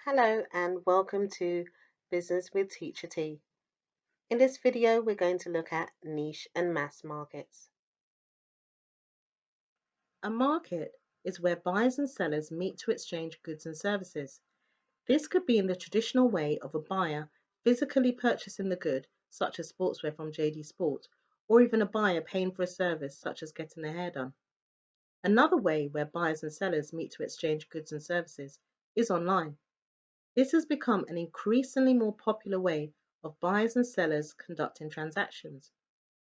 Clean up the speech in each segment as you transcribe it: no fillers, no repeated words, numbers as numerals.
Hello and welcome to Business with Teacher T. In this video, we're going to look at niche and mass markets. A market is where buyers and sellers meet to exchange goods and services. This could be in the traditional way of a buyer physically purchasing the good, such as sportswear from JD Sport, or even a buyer paying for a service such as getting their hair done. Another way where buyers and sellers meet to exchange goods and services is online. This has become an increasingly more popular way of buyers and sellers conducting transactions,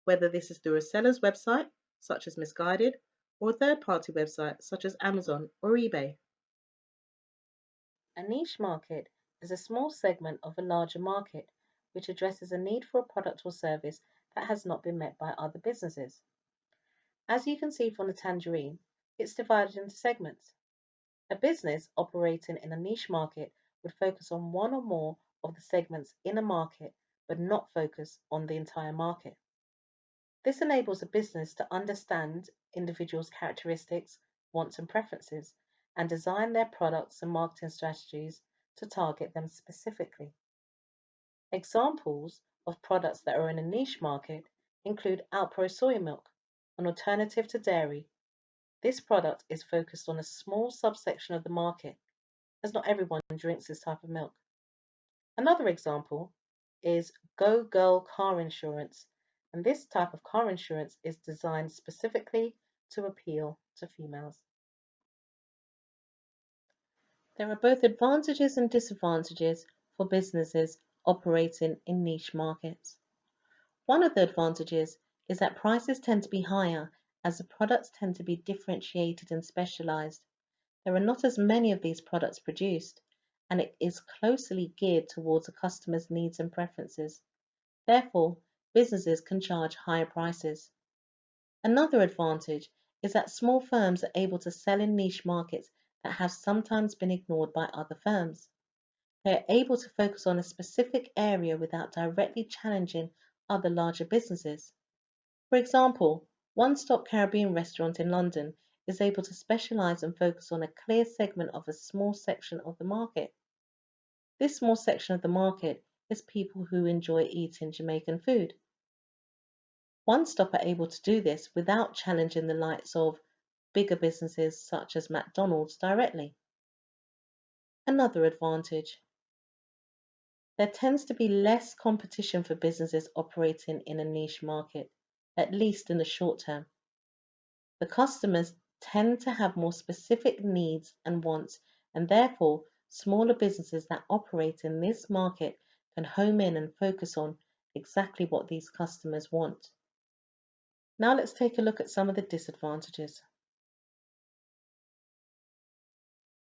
whether this is through a seller's website, such as Misguided, or a third-party website, such as Amazon or eBay. A niche market is a small segment of a larger market which addresses a need for a product or service that has not been met by other businesses. As you can see from the tangerine, it's divided into segments. A business operating in a niche market would focus on one or more of the segments in a market, but not focus on the entire market. This enables a business to understand individuals' characteristics, wants, and preferences, and design their products and marketing strategies to target them specifically. Examples of products that are in a niche market include Alpro soy milk, an alternative to dairy. This product is focused on a small subsection of the market, as not everyone drinks this type of milk. Another example is Go Girl car insurance, and this type of car insurance is designed specifically to appeal to females. There are both advantages and disadvantages for businesses operating in niche markets. One of the advantages is that prices tend to be higher as the products tend to be differentiated and specialized. There are not as many of these products produced, and it is closely geared towards a customer's needs and preferences. Therefore, businesses can charge higher prices. Another advantage is that small firms are able to sell in niche markets that have sometimes been ignored by other firms. They are able to focus on a specific area without directly challenging other larger businesses. For example, One Stop Caribbean Restaurant in London is able to specialize and focus on a clear segment of a small section of the market. This small section of the market is people who enjoy eating Jamaican food. One Stop are able to do this without challenging the likes of bigger businesses such as McDonald's directly. Another advantage: there tends to be less competition for businesses operating in a niche market, at least in the short term. The customers tend to have more specific needs and wants, and therefore, smaller businesses that operate in this market can home in and focus on exactly what these customers want. Now let's take a look at some of the disadvantages.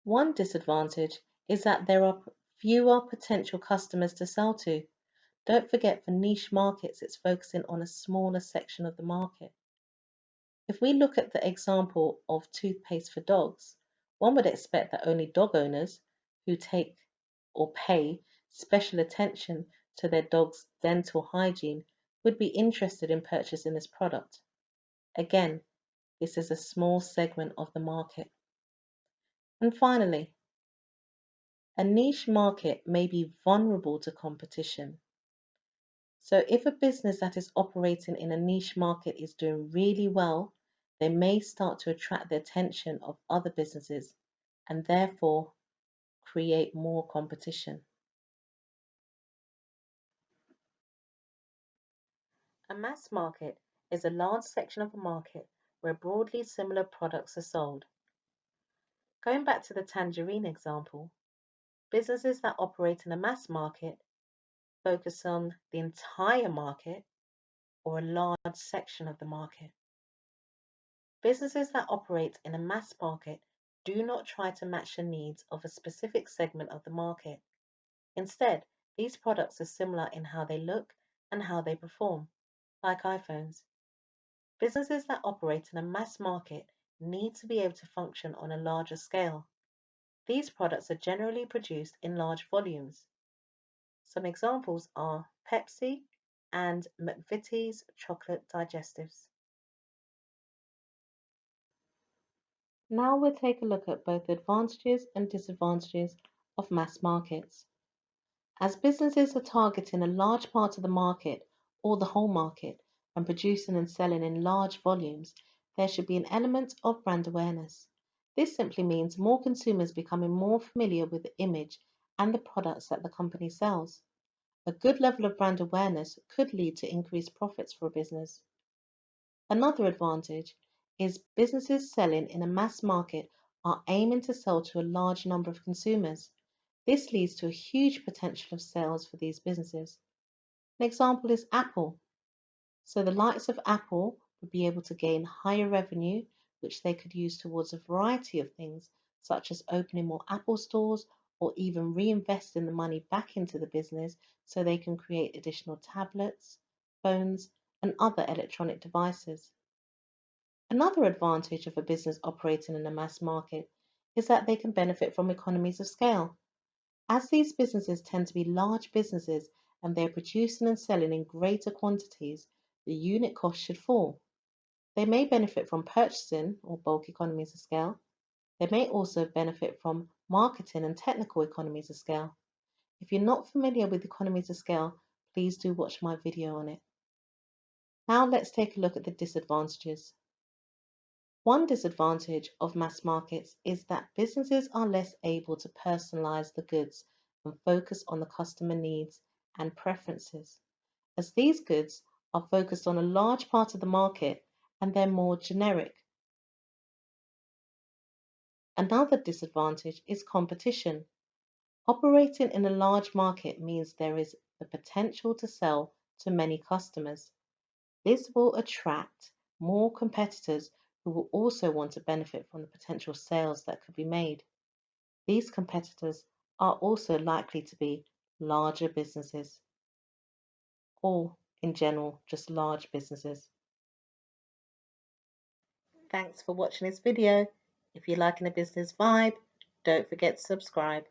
One disadvantage is that there are fewer potential customers to sell to. Don't forget, for niche markets, it's focusing on a smaller section of the market. If we look at the example of toothpaste for dogs, one would expect that only dog owners who take or pay special attention to their dog's dental hygiene would be interested in purchasing this product. Again, this is a small segment of the market. And finally, a niche market may be vulnerable to competition. So if a business that is operating in a niche market is doing really well, they may start to attract the attention of other businesses and therefore create more competition. A mass market is a large section of a market where broadly similar products are sold. Going back to the tangerine example, businesses that operate in a mass market focus on the entire market or a large section of the market. Businesses that operate in a mass market do not try to match the needs of a specific segment of the market. Instead, these products are similar in how they look and how they perform, like iPhones. Businesses that operate in a mass market need to be able to function on a larger scale. These products are generally produced in large volumes. Some examples are Pepsi and McVitie's chocolate digestives. Now we'll take a look at both the advantages and disadvantages of mass markets. As businesses are targeting a large part of the market or the whole market and producing and selling in large volumes, there should be an element of brand awareness. This simply means more consumers becoming more familiar with the image and the products that the company sells. A good level of brand awareness could lead to increased profits for a business. Another advantage is businesses selling in a mass market are aiming to sell to a large number of consumers. This leads to a huge potential of sales for these businesses. An example is Apple. So the likes of Apple would be able to gain higher revenue, which they could use towards a variety of things, such as opening more Apple stores or even reinvesting the money back into the business so they can create additional tablets, phones, and other electronic devices. Another advantage of a business operating in a mass market is that they can benefit from economies of scale. As these businesses tend to be large businesses and they're producing and selling in greater quantities, the unit cost should fall. They may benefit from purchasing or bulk economies of scale. They may also benefit from marketing and technical economies of scale. If you're not familiar with economies of scale, please do watch my video on it. Now let's take a look at the disadvantages. One disadvantage of mass markets is that businesses are less able to personalize the goods and focus on the customer needs and preferences, as these goods are focused on a large part of the market and they're more generic. Another disadvantage is competition. Operating in a large market means there is the potential to sell to many customers. This will attract more competitors who will also want to benefit from the potential sales that could be made. These competitors are also likely to be larger businesses, or in general, just large businesses. Thanks for watching this video. If you're liking the business vibe, don't forget to subscribe.